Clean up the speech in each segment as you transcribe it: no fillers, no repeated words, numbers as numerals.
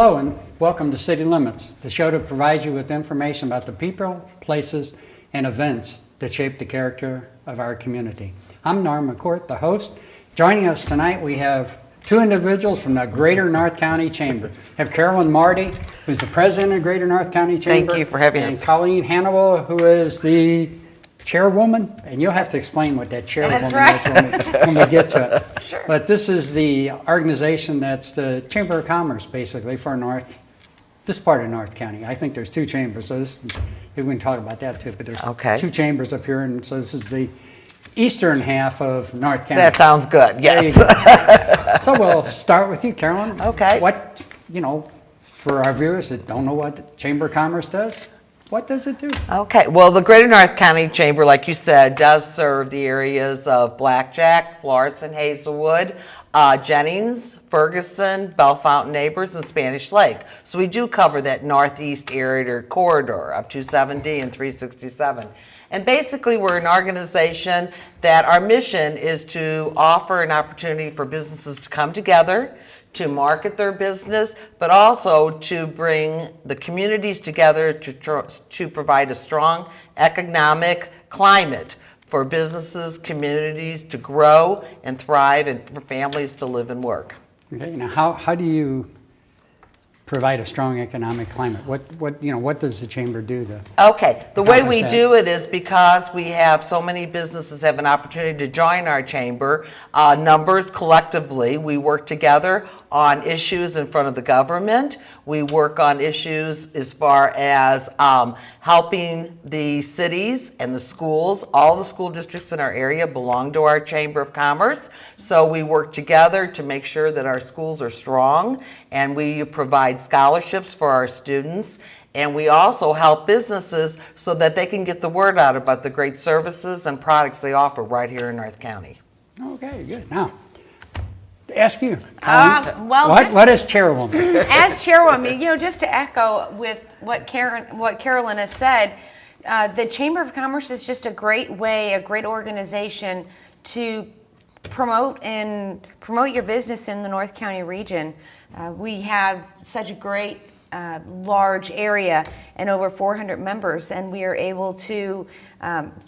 Hello and welcome to City Limits, the show that provides you with information about the people, places, and events that shape the character of our community. I'm Norm McCourt, the host. Joining us tonight, we have two individuals from the Greater North County Chamber. We have Carolyn Marty, who's the president of Greater North County Chamber. Thank you for having us. And Colleen Hannibal, who is the chairwoman, and you'll have to explain what that chairwoman is when we get to it. Sure. But this is the organization that's the Chamber of Commerce, basically, for this part of North County. I think there's two chambers, so we can talk about that too, but there's two chambers up here, and so this is the eastern half of North County. That sounds good, yes. So we'll start with you, Carolyn. Okay. What, for our viewers that don't know what the Chamber of Commerce does, what does it do? Okay, well, the Greater North County Chamber, like you said, does serve the areas of Blackjack, Florissant, Hazelwood, Jennings, Ferguson, Bellefontaine Neighbors, and Spanish Lake. So we do cover that northeast area or corridor of 270 and 367. And basically, we're an organization that our mission is to offer an opportunity for businesses to come together, to market their business, but also to bring the communities together to provide a strong economic climate for businesses, communities to grow and thrive, and for families to live and work. Okay, now how do you provide a strong economic climate? What does the chamber do to? Okay, the way we do it is because we have so many businesses have an opportunity to join our chamber. Numbers collectively, we work together on issues in front of the government. We work on issues as far as helping the cities and the schools. All the school districts in our area belong to our Chamber of Commerce. So we work together to make sure that our schools are strong, and we provide scholarships for our students. And we also help businesses so that they can get the word out about the great services and products they offer right here in North County. Okay, good. Now, to ask you, what is chairwoman? As chairwoman, just to echo with what Carolyn has said, the Chamber of Commerce is just a great way, a great organization to promote your business in the North County region. We have such a great large area and over 400 members, and we are able to,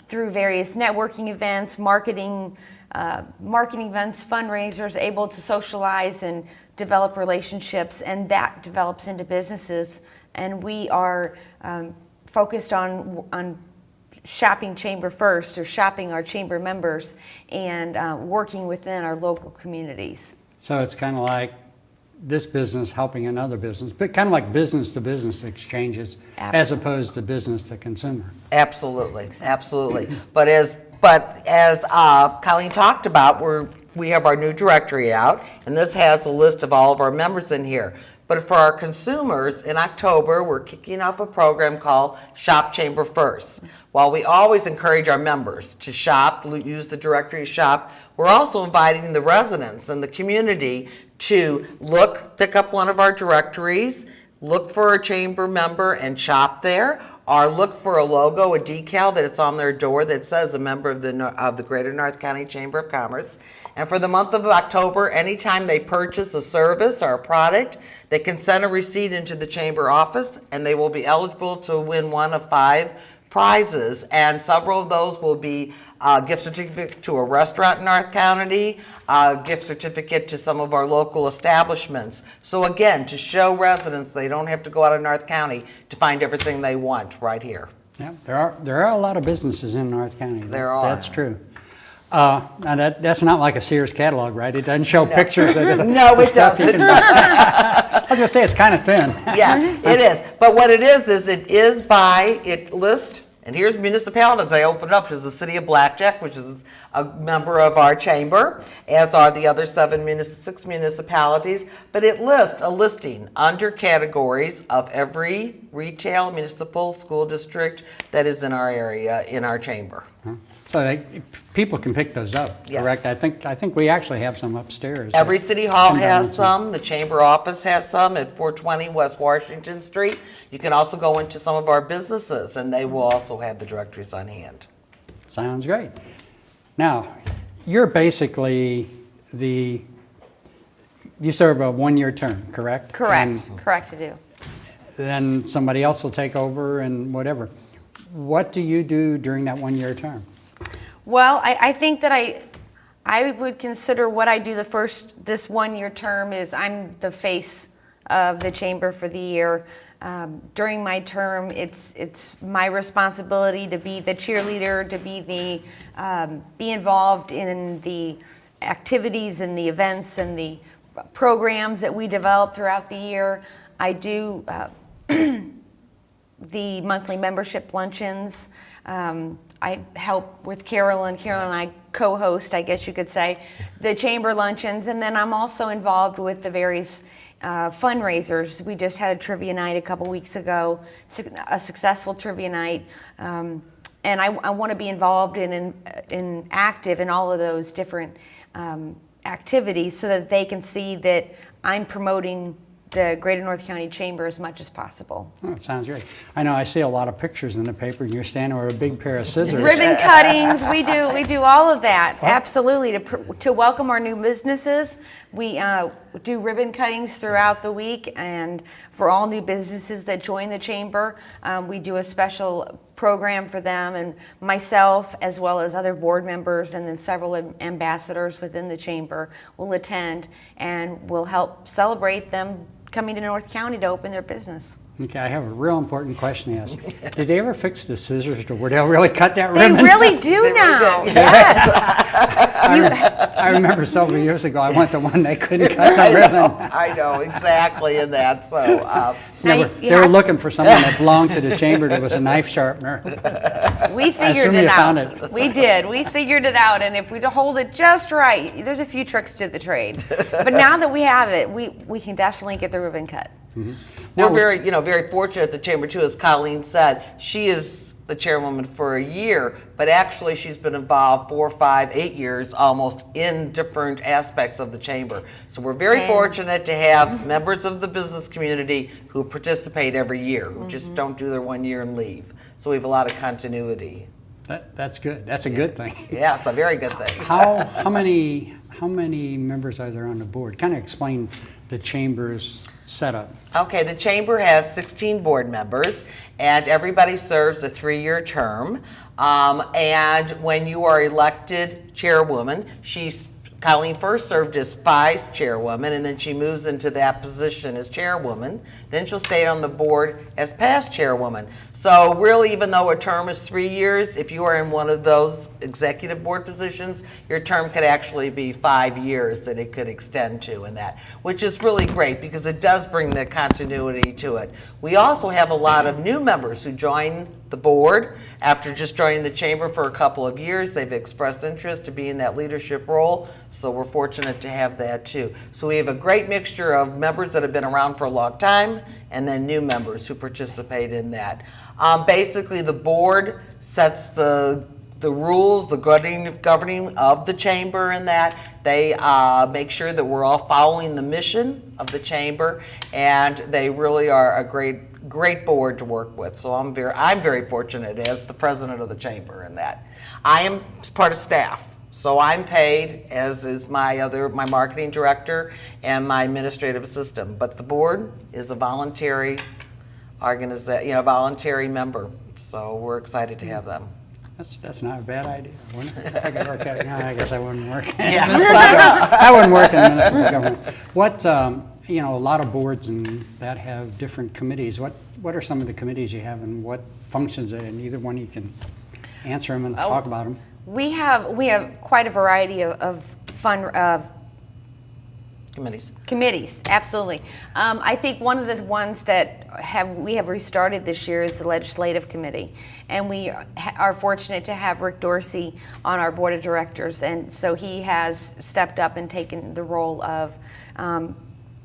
through various networking events, marketing events, fundraisers, able to socialize and develop relationships, and that develops into businesses. And we are focused on shopping chamber first, or shopping our chamber members, and working within our local communities. So it's kind of like this business helping another business, but kind of like business to business exchanges. Absolutely. As opposed to business to consumer. Absolutely, absolutely. But as Colleen talked about, we have our new directory out, and this has a list of all of our members in here. But for our consumers, in October, we're kicking off a program called Shop Chamber First. While we always encourage our members to shop, use the directory to shop, we're also inviting the residents and the community to pick up one of our directories, look for a chamber member and shop there, or look for a logo, a decal that it's on their door that says a member of the Greater North County Chamber of Commerce. And for the month of October, anytime they purchase a service or a product, they can send a receipt into the chamber office, and they will be eligible to win one of 5 prizes, and several of those will be gift certificate to a restaurant in North County, gift certificate to some of our local establishments. So again, to show residents they don't have to go out of North County to find everything they want right here. Yeah, there are a lot of businesses in North County. There are. That's true. Now that's not like a Sears catalog, right? It doesn't show pictures of it. No, it doesn't. I was going to say it's kind of thin. Yes, it is. But what it is it lists, and here's municipalities. I opened up as the city of Blackjack, which is a member of our chamber, as are the other 6 municipalities. But it lists a listing under categories of every retail, municipal, school district that is in our area, in our chamber. So people can pick those up, yes. Correct? I think we actually have some upstairs. Every city hall has some. The chamber office has some at 420 West Washington Street. You can also go into some of our businesses, and they will also have the directories on hand. Sounds great. Now, you're basically you serve a one-year term, correct? Correct. And Correct to do. then somebody else will take over and whatever. What do you do during that one-year term? Well, I think that I would consider what I do this 1 year term is I'm the face of the chamber for the year. During my term, it's my responsibility to be the cheerleader, to be involved in the activities and the events and the programs that we develop throughout the year. I do the monthly membership luncheons. I help with Carolyn. Carolyn and I co-host, I guess you could say, the chamber luncheons, and then I'm also involved with the various fundraisers. We just had a trivia night a couple weeks ago, a successful trivia night, and I want to be involved in active in all of those different activities so that they can see that I'm promoting the Greater North County Chamber as much as possible. Oh, it sounds great. I know I see a lot of pictures in the paper, and you're standing with a big pair of scissors. Ribbon cuttings, we do all of that. Absolutely, to welcome our new businesses. We do ribbon cuttings throughout the week, and for all new businesses that join the chamber, we do a special program for them, and myself, as well as other board members, and then several ambassadors within the chamber will attend, and will help celebrate them coming to North County to open their business. Okay, I have a real important question to ask. Did they ever fix the scissors to where they'll really cut that They ribbon? really do now. Yes. I remember several years ago, I went to one they couldn't cut the ribbon. I know, exactly, and that, so, Now They were looking for someone that belonged to the chamber that was a knife sharpener. We figured assume it you out. found it. We did. We figured it out, and if we hold it just right, there's a few tricks to the trade. But now that we have it, we can definitely get the ribbon cut. we're very fortunate at the chamber too, as Colleen said. She is the chairwoman for a year, but actually she's been involved 4, 5, 8 years almost in different aspects of the chamber. So we're very fortunate to have members of the business community who participate every year, who just don't do their 1 year and leave. So we have a lot of continuity. That's good. That's a good thing. Yes, a very good thing. How many members are there on the board? Kind of explain the chamber's setup. Okay, the chamber has 16 board members, and everybody serves a 3-year term. And when you are elected chairwoman, Colleen first served as vice chairwoman, and then she moves into that position as chairwoman. Then she'll stay on the board as past chairwoman. So really, even though a term is 3 years, if you are in one of those executive board positions, your term could actually be 5 years that it could extend to, in that, which is really great because it does bring the continuity to it. We also have a lot of new members who join the board after just joining the chamber for a couple of years. They've expressed interest to be in that leadership role, so we're fortunate to have that too. So we have a great mixture of members that have been around for a long time and then new members who participate in that. Basically, the board sets the rules, the governing of the chamber, and that they make sure that we're all following the mission of the chamber, and they really are a great board to work with. So I'm very fortunate as the president of the chamber in that. I am part of staff, so I'm paid, as is my marketing director and my administrative assistant. But the board is a voluntary organization, voluntary member. So we're excited to have them. That's not a bad idea. I could work at it. No, I guess I wouldn't work. Yeah. I wouldn't work in the municipal government. What a lot of boards and that have different committees. What are some of the committees you have, and what functions? And either one you can answer them and talk about them. We have quite a variety of committees, absolutely. I think one of the ones that we have restarted this year is the Legislative Committee, and we are fortunate to have Rick Dorsey on our board of directors, and so he has stepped up and taken the role of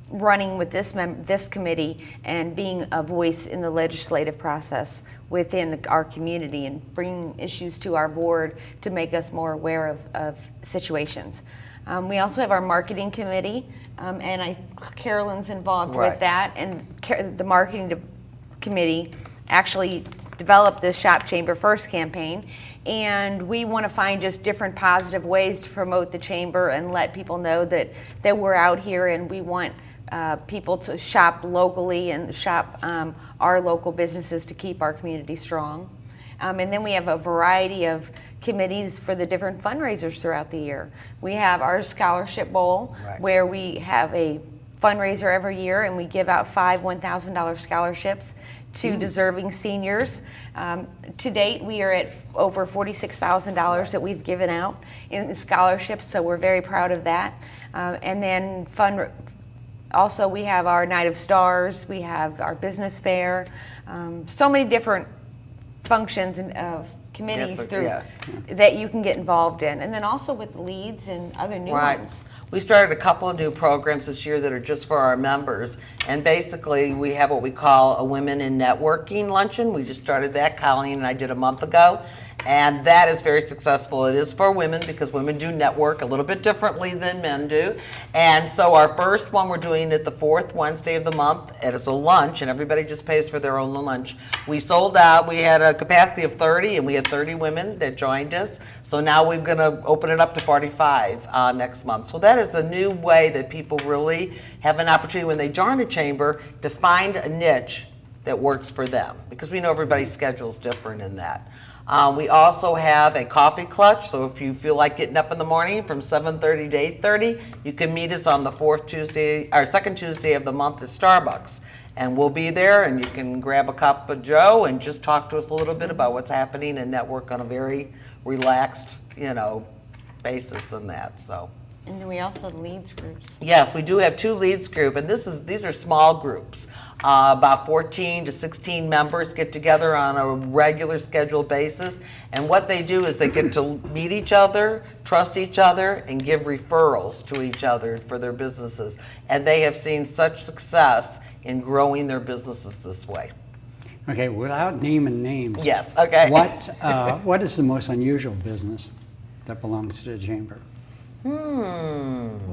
running with this committee and being a voice in the legislative process within our community and bringing issues to our board to make us more aware of situations. We also have our marketing committee, and Carolyn's involved with that. And the marketing committee actually developed this Shop Chamber First campaign, and we want to find just different positive ways to promote the chamber and let people know that we're out here and we want people to shop locally and shop our local businesses to keep our community strong. And then we have a variety of committees for the different fundraisers throughout the year. We have our Scholarship Bowl, Right. where we have a fundraiser every year and we give out 5 $1,000 scholarships to deserving seniors. To date, we are at over $46,000 that we've given out in scholarships, so we're very proud of that. And then also we have our Night of Stars, we have our business fair, so many different functions and committees that you can get involved in, and then also with leads and other new ones. We started a couple of new programs this year that are just for our members, and basically we have what we call a Women in Networking Luncheon. We just started that, Colleen and I did a month ago, and that is very successful. It is for women because women do network a little bit differently than men do, and so our first one we're doing it the 4th Wednesday of the month. It is a lunch, and everybody just pays for their own lunch. We sold out. We had a capacity of 30, and we had 30 women that joined us, so now we're going to open it up to 45 next month. So that is a new way that people really have an opportunity when they join a chamber to find a niche that works for them, because we know everybody's schedule is different in that. We also have a coffee clutch, so if you feel like getting up in the morning from 7:30 to 8:30, you can meet us on the second Tuesday of the month at Starbucks. And we'll be there, and you can grab a cup of Joe and just talk to us a little bit about what's happening and network on a very relaxed, basis in that. So. And then we also have leads groups. Yes, we do have 2 leads group, and these are small groups. About 14 to 16 members get together on a regular scheduled basis, and what they do is they get to meet each other, trust each other, and give referrals to each other for their businesses. And they have seen such success in growing their businesses this way. Okay, without naming names. Yes, okay. What is the most unusual business that belongs to the chamber? Wow,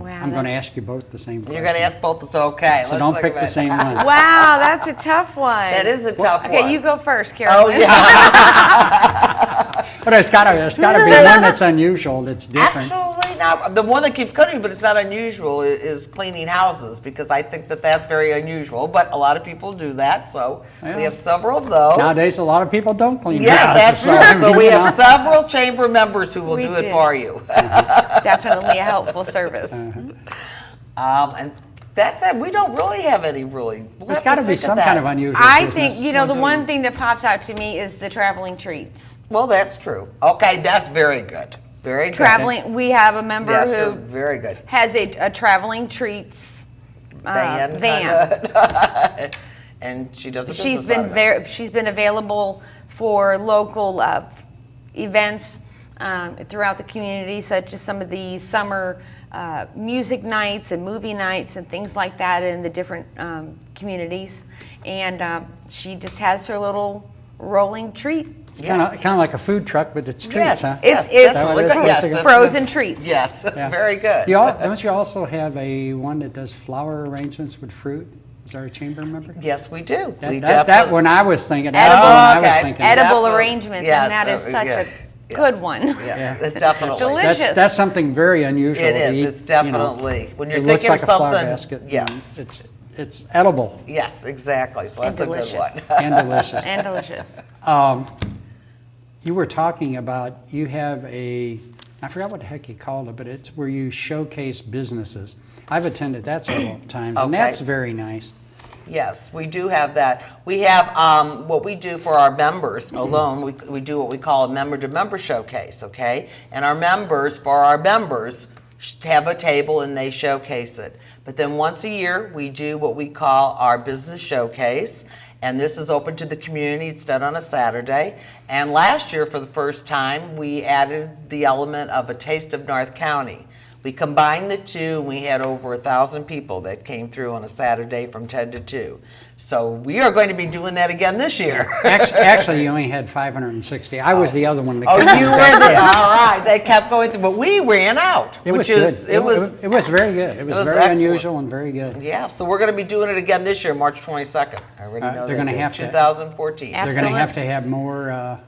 I'm going to ask you both the same question. You're going to ask both, it's okay. So don't pick the same one. Wow, that's a tough one. That is a tough one. Okay, you go first, Carolyn. Oh, yeah. But it's got to be one that's unusual, that's different. Actually, now the one that keeps coming, but it's not unusual, is cleaning houses, because I think that that's very unusual. But a lot of people do that, so Yeah. we have several of those. Nowadays, a lot of people don't clean Yes, that's houses. true. So we have several chamber members who will We do it do. for you. Definitely a helpful service. And that's it. We don't really have any really. We'll There's have got to to be think of some that. kind of unusual I business. think, the one thing that pops out to me is the traveling treats. Well, that's true. Okay, that's very good. Very good. We have a member Yes, you're who very good. has a traveling treats van. And she does a She's business out of it. she's been available for local events throughout the community, such as some of the summer music nights and movie nights and things like that in the different communities. And she just has her little rolling treat. It's kind of like a food truck, but it's treats, Yes. huh? It's definitely. Yes, frozen treats. Yes, Yeah. very good. Don't you also have one that does flower arrangements with fruit? Is there a chamber member? Yes, we do. That, We that definitely- when I was thinking. Edible- that's when I was okay. thinking. Edible Definitely. arrangements, Yeah, and that is such yeah. a good one. Yes, it definitely. Delicious. That's something very unusual. It to is. eat, It's definitely you know. when you're It looks thinking like of a flower something. basket. Yes, It's edible yes, exactly. So And that's a good delicious. one. and delicious. And delicious. You were talking about you have I forgot what the heck you called it, but it's where you showcase businesses. I've attended that several times, and Okay. that's very nice. Yes, we do have that. We have what we do for our members alone. We do what we call a member-to-member showcase, okay? And our members have a table and they showcase it. But then once a year, we do what we call our business showcase. And this is open to the community. It's done on a Saturday. And last year, for the first time, we added the element of a taste of North County, We combined the two, and we had over 1,000 people that came through on a Saturday from 10 to 2. So we are going to be doing that again this year. Actually, you only had 560. I was the other one that Oh, kept you going. were there. All right. They kept going through, but we ran out. It was which is, good. It was. It was very good. It was was very excellent. unusual and very good. Yeah. So we're going to be doing it again this year, March 22nd. I already know they're that gonna date, have to. 2014. Ab- They're going to have Absolutely. to have more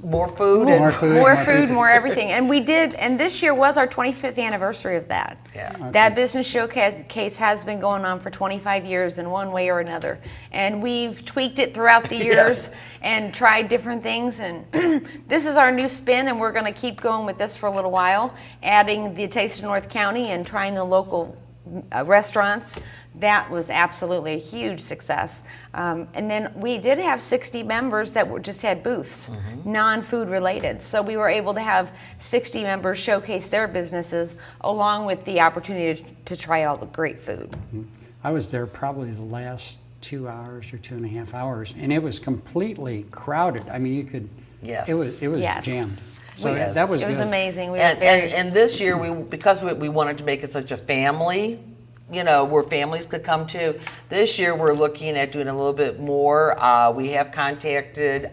More food. more and, food. More food, people. more everything. And we did, and this year was our 25th anniversary of that. Yeah. That business showcase has been going on for 25 years in one way or another. And we've tweaked it throughout the years Yes. and tried different things. And this is our new spin, and we're going to keep going with this for a little while, adding the Taste of North County and trying the local restaurants. That was absolutely a huge success. And then we did have 60 members that just had booths, non-food related. So we were able to have 60 members showcase their businesses along with the opportunity to try all the great food. I was there probably the last 2 hours or 2.5 hours, and it was completely crowded. I mean, you could. Yes. It was Yes. jammed. So Yes. that was It was good. amazing. We were And, very, and this year, because we wanted to make it such a family, where families could come to. This year, we're looking at doing a little bit more. We have contacted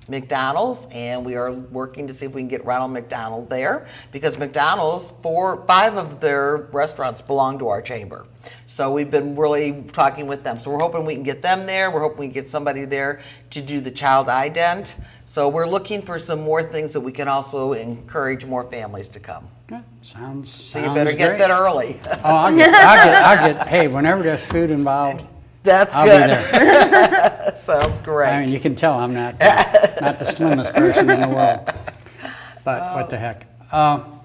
McDonald's, and we are working to see if we can get Ronald McDonald there, because McDonald's, 5 of their restaurants belong to our chamber. So we've been really talking with them. So we're hoping we can get them there. We're hoping we can get somebody there to do the child ident. So we're looking for some more things that we can also encourage more families to come. Yeah, sounds. So you better get that early. Oh, I'll get. Hey, whenever there's food involved, That's I'll be good. there. Sounds great. I mean, you can tell I'm not the slimmest person in the world. But what the heck? Now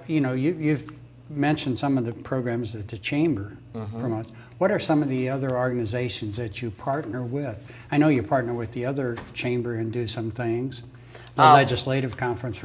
you've mentioned some of the programs that the chamber promotes. What are some of the other organizations that you partner with? I know you partner with the other chamber and do some things. The legislative conference,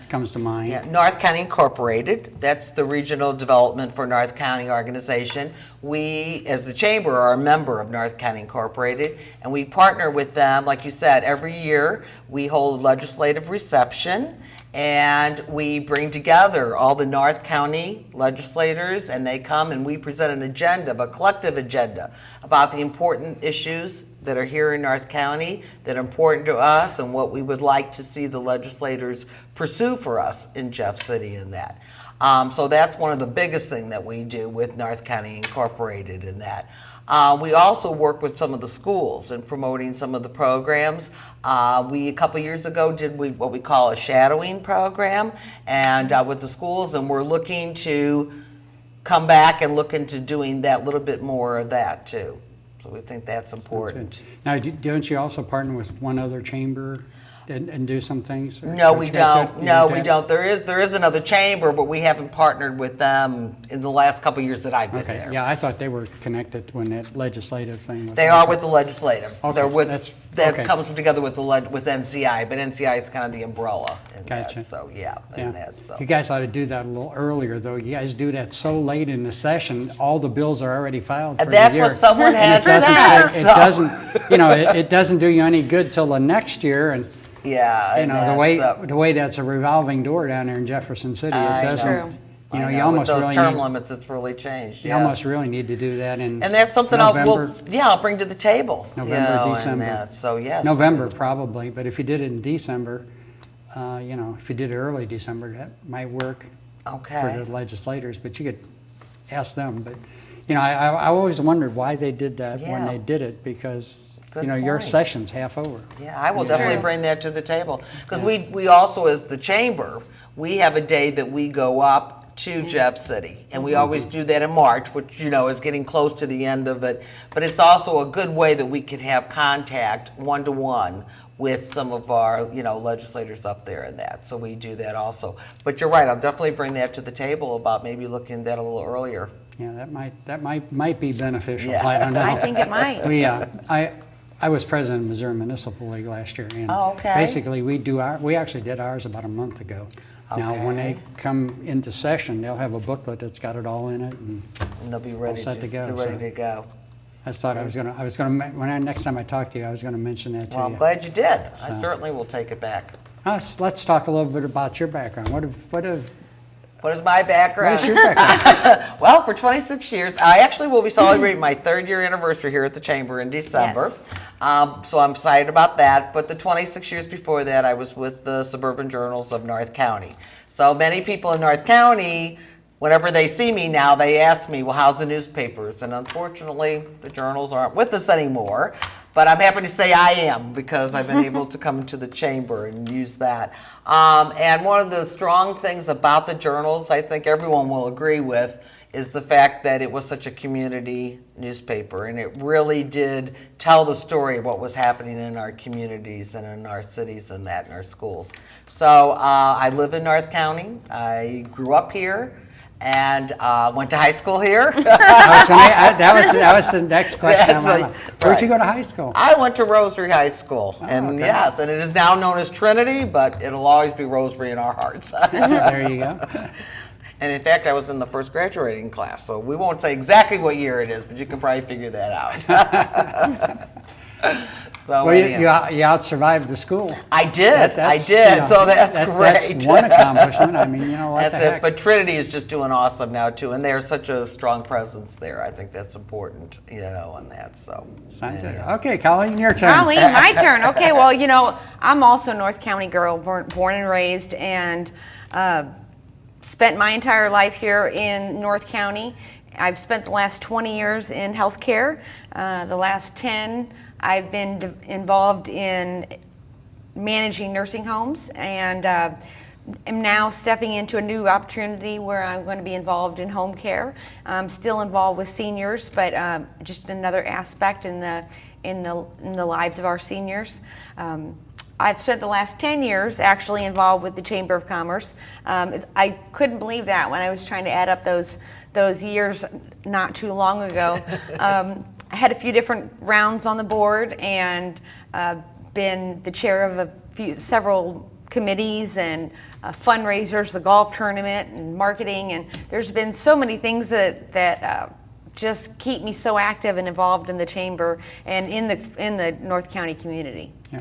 comes to mind. Yeah, North County Incorporated, that's the regional development for North County organization. We, as the chamber, are a member of North County Incorporated, and we partner with them. Like you said, every year we hold a legislative reception, and we bring together all the North County legislators, and they come and we present an agenda, a collective agenda about the important issues that are here in North County that are important to us and what we would like to see the legislators pursue for us in Jeff City and that. So that's one of the biggest things that we do with North County Incorporated in that. We also work with some of the schools in promoting some of the programs. We, a couple years ago, did what we call a shadowing program and with the schools, and we're looking to come back and look into doing that little bit more of that too. So we think that's important. Now, don't you also partner with one other chamber and do some things? Or No, don't we you guys don't. do- you No, do we that? don't. There is another chamber, but we haven't partnered with them in the last couple of years that I've been Okay, there. yeah, I thought they were connected when that legislative thing was. They are with the legislative. Okay, They're with, that's- that okay. comes together with with NCI, but NCI is kind of the umbrella in Gotcha. that. So yeah, in that. So. You guys ought to do that a little earlier, though. You guys do that so late in the session, all the bills are already filed for And the that's year. what someone And had said. it so- doesn't, it doesn't do you any good till the next year, and Yeah, and the way that's a revolving door down there in Jefferson City, I it know. doesn't. True. You know, I you with almost those really term need, limits, it's really changed. you yes. almost really need to do that in And that's something November. I'll bring to the table. November, and December. that. So yes. November probably, but if you did it in December, if you did it early December, that might work Okay. for the legislators. But you could ask them. But I always wondered why they did that when Yeah. they did it, because Good your point. session's half over. Yeah, I will Sure. definitely bring that to the table. Because we also, as the chamber, we have a day that we go up to Jeff City. And we always do that in March, which, is getting close to the end of it. But it's also a good way that we can have contact one-to-one with some of our, legislators up there and that. So we do that also. But you're right, I'll definitely bring that to the table about maybe looking at that a little earlier. Yeah, that might be beneficial. Yeah. I don't know. I think it might. I was president of Missouri Municipal League last year, and Oh, okay. basically we actually did ours about a month ago. Now, when they Okay. come into session, they'll have a booklet that's got it all in it, and And they'll be ready set to go, ready so. to go. I thought I was gonna next time I talk to you, I was gonna mention that to Well, you. I'm glad you did. I So. certainly will take it back. Let's talk a little bit about your background. What What is my background? is your background? Well, for 26 years, I actually will be celebrating my 3rd year anniversary here at the Chamber in December. Yes. So I'm excited about that. But the 26 years before that, I was with the Suburban Journals of North County. So many people in North County, whenever they see me now, they ask me, well, how's the newspapers? And unfortunately, the journals aren't with us anymore. But I'm happy to say I am, because I've been able to come to the Chamber and use that. And one of the strong things about the journals, I think everyone will agree with, is the fact that it was such a community newspaper, and it really did tell the story of what was happening in our communities and in our cities and that in our schools. So I live in North County. I grew up here and went to high school here. That was the next question. That's on my like- mind. Where'd right. you go to high school? I went to Rosary High School, and okay. yes, and it is now known as Trinity, but it'll always be Rosary in our hearts. There you go. And in fact, I was in the first graduating class, so we won't say exactly what year it is, but you can probably figure that out. So Well, anyhow. you out-survived the school. I did, That's, you know, so that's That's great. one accomplishment. I mean, what That's the heck. it. But Trinity is just doing awesome now too, and they're such a strong presence there. I think that's important, on that. So. Sounds good. anyhow. Okay, Colleen, your turn. Colleen, my turn. Okay, well, I'm also a North County girl, born and raised, and spent my entire life here in North County. I've spent the last 20 years in healthcare. The last 10, I've been involved in managing nursing homes, and am now stepping into a new opportunity where I'm going to be involved in home care. I'm still involved with seniors, but just another aspect in the lives of our seniors. I've spent the last 10 years actually involved with the Chamber of Commerce. I couldn't believe that when I was trying to add up those years not too long ago. I had a few different rounds on the board and been the chair of several committees and fundraisers, the golf tournament and marketing, and there's been so many things that just keep me so active and involved in the chamber and in the North County community. Yeah.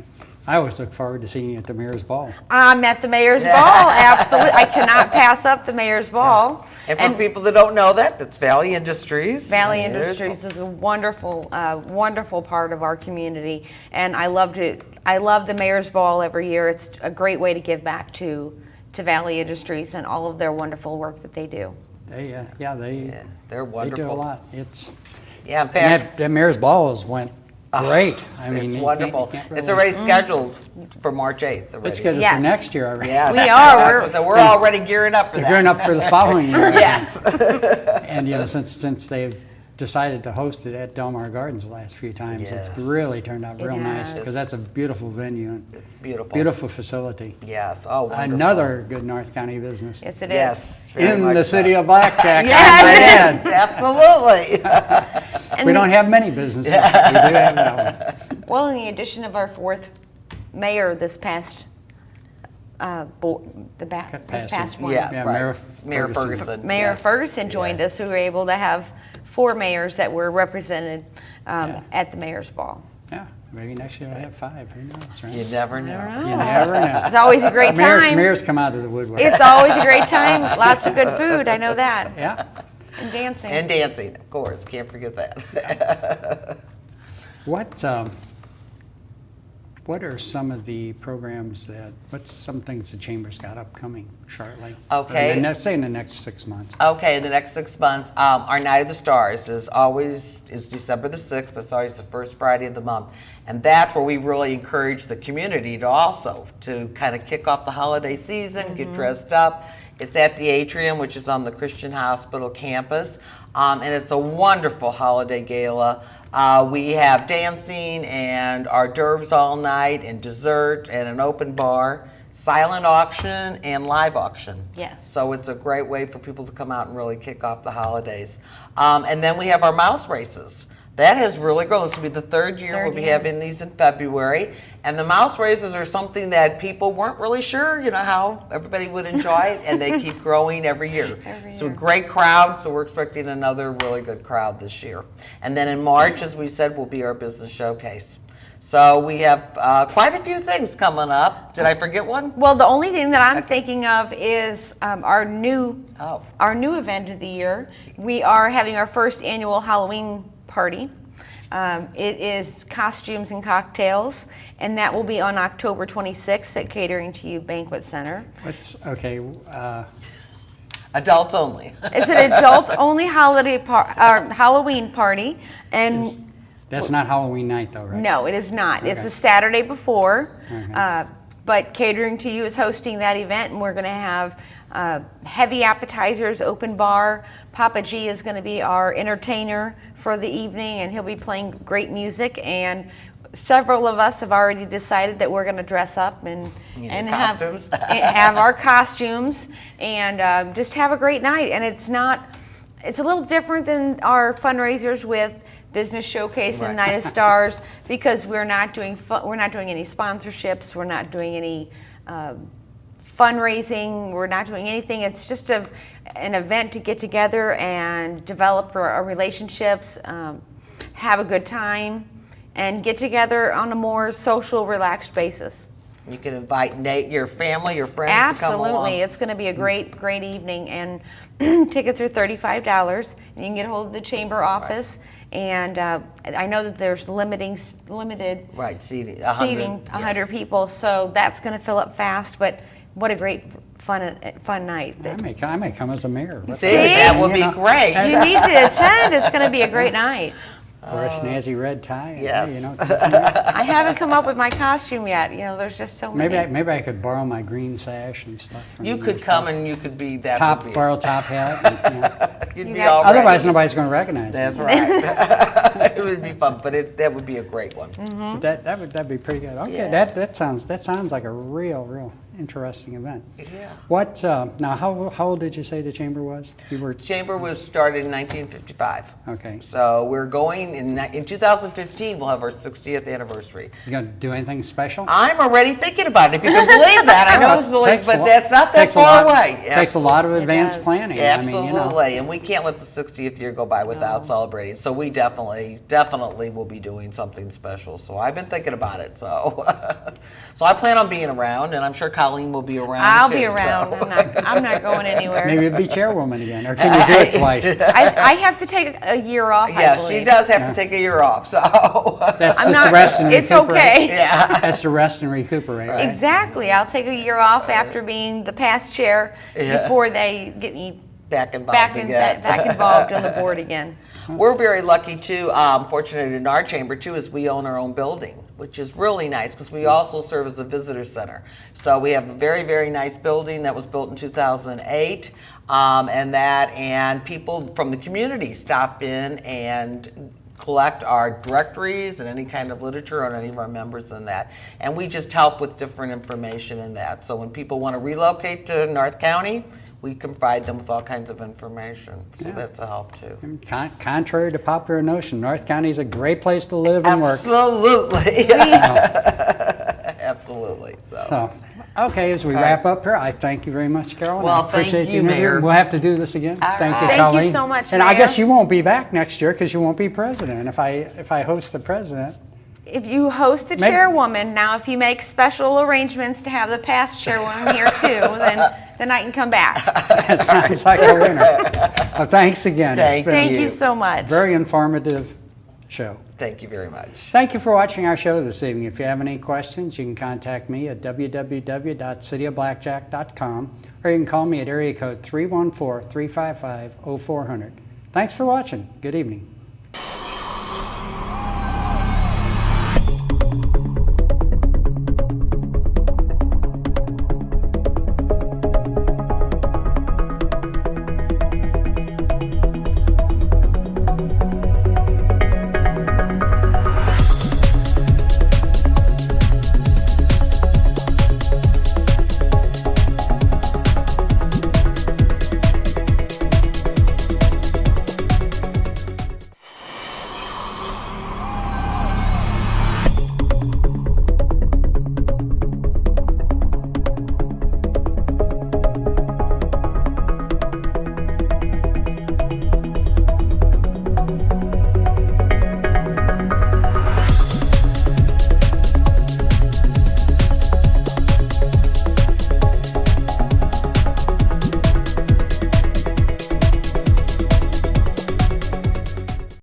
I always look forward to seeing you at the Mayor's Ball. I'm at the Mayor's Ball, absolutely. I cannot pass up the Mayor's Ball. And for people that don't know that's Valley Industries. Valley That's Industries is a wonderful, wonderful part of our community, and I love it. I love the Mayor's Ball every year. It's a great way to give back to Valley Industries and all of their wonderful work that they do. They're They're They wonderful. do a lot. Yeah, in fact, That Mayor's Ball went great. I mean, it's you wonderful. can't It's really- already scheduled for March 8th. Already. It's scheduled Yes. for next year already. Yeah, We are. So we're already gearing up for We're that. gearing up for the following year. Yes. And since they've decided to host it at Del Mar Gardens the last few times, Yes. it's really turned out real nice has. because that's a beautiful venue and Beautiful. beautiful facility. Yes. Oh, wonderful. Another good North County business. Yes, it is. Yes. very In much the so. city of Blackjack. Yes, I'm Absolutely. And We don't have many businesses. but we do have that one. Well, in the addition of our fourth mayor this past this past one. Yeah, Yeah, right. Mayor Mayor Ferguson. Ferguson. Mayor yes. Ferguson joined us. We were able to have 4 mayors that were represented at the Mayor's Ball. Yeah, maybe next year we'll have 5. Who knows, right? You never know. You never know. It's always a great time. Mayors come out of the woodwork. It's always a great time. Lots of good food. I know that. Yeah. And dancing. And dancing, of course. Can't forget that. What are some of the programs what's some things the Chamber's got upcoming shortly? Okay. In the next 6 months. Okay, in the next 6 months, our Night of the Stars is December the 6th. That's always the first Friday of the month. And that's where we really encourage the community to kind of kick off the holiday season, get dressed up. It's at the Atrium, which is on the Christian Hospital campus. And it's a wonderful holiday gala. We have dancing and hors d'oeuvres all night and dessert and an open bar, silent auction and live auction. Yes. So it's a great way for people to come out and really kick off the holidays. And then we have our mouse races. That has really grown. This will be the third year we'll be having these in February. And the mouse races are something that people weren't really sure, how everybody would enjoy it, and they keep growing every year. So a great crowd, so we're expecting another really good crowd this year. And then in March, as we said, will be our business showcase. So we have quite a few things coming up. Did I forget one? Well, the only thing that I'm thinking of is our new Oh. event of the year. We are having our first annual Halloween party. It is costumes and cocktails, and that will be on October 26th at Catering to You Banquet Center. Okay, Adults only. It's an adult-only Halloween party, and that's not Halloween night though, right? no, it is not. It's Okay. the Saturday before, Okay. but Catering to You is hosting that event, and we're going to have heavy appetizers, open bar. Papa G is going to be our entertainer for the evening, and he'll be playing great music. And several of us have already decided that we're going to dress up and In have costumes. have our costumes and just have a great night. And it's a little different than our fundraisers with Business Showcase and Right. Night of Stars because we're not doing any sponsorships, we're not doing any fundraising, we're not doing anything. It's just an event to get together and develop our relationships, have a good time, and get together on a more social, relaxed basis. You can invite Nate, your family, your friends to come along. Absolutely. It's going to be a great evening, and tickets are $35, and you can get a hold of the chamber office. And I know that there's limited Right, seating. seating, 100 people, so that's going to fill up fast. But what a great fun night! I may come as a mayor. See, that would be You know, great. You need to attend. It's going to be a great night. Or a snazzy red tie. Yes. You know, it's nice. I haven't come up with my costume yet. You know, there's just so many. maybe I could borrow my green sash and stuff. From You or could come and you could be that. would be, borrow top hat. And, you know. You'd You be got- all ready. Otherwise, nobody's going to recognize That's me. right. It would be fun, but that would be a great one. Mm-hmm. But that'd be pretty good. Okay, Yeah. that sounds like a real interesting event. Yeah. What now? How old did you say the chamber was? You were Chamber was started in 1955. okay. So we're going in 2015. We'll have our 60th anniversary. You gonna do anything special? I'm already thinking about it. If you can believe that, I know it's late, but that's not that far away. Takes a lot of It advanced does. planning. Absolutely, I mean, you know. and we can't let the 60th year go by without celebrating. So we definitely will be doing something special. So I've been thinking about it. So, so I plan on being around, and I'm sure Colleen will be around. I'll too, be around. so. I'm not going anywhere. Maybe it'd be chairwoman again, or can you do it twice? I have to take a year off. I Yeah, believe. she does have to take a year off. So That's I'm just to not. rest and It's recuperate. okay. yeah, That's to rest and recuperate. Right? Exactly. I'll take a year off after being the past chair Yeah. before they get me back involved back involved on the board again. We're very lucky too, fortunate in our chamber too, is we own our own building, which is really nice because we also serve as a visitor center. So we have a very, very nice building that was built in 2008, and people from the community stop in and collect our directories and any kind of literature on any of our members in that. And we just help with different information in that. So when people want to relocate to North County, we can provide them with all kinds of information. So Yeah. that's a help too. Contrary to popular notion, North County is a great place to live and work. Absolutely. Absolutely. So. So, okay, as we All wrap up here, I thank you very much, Carol. and Well, I appreciate thank you, the interview. Mayor. We'll have to do this again. All Thank you, right. Thank you Colleen. so much, And I Mayor. guess you won't be back next year because you won't be president if I host the president. If you host a Maybe- chairwoman, now if you make special arrangements to have the past chairwoman here too, then I can come back. That sounds like a winner. Well, thanks again. Thank It's been Thank you. you so much. a very informative show. Thank you very much. Thank you for watching our show this evening. If you have any questions, you can contact me at www.cityofblackjack.com or you can call me at area code 314-355-0400. Thanks for watching. Good evening.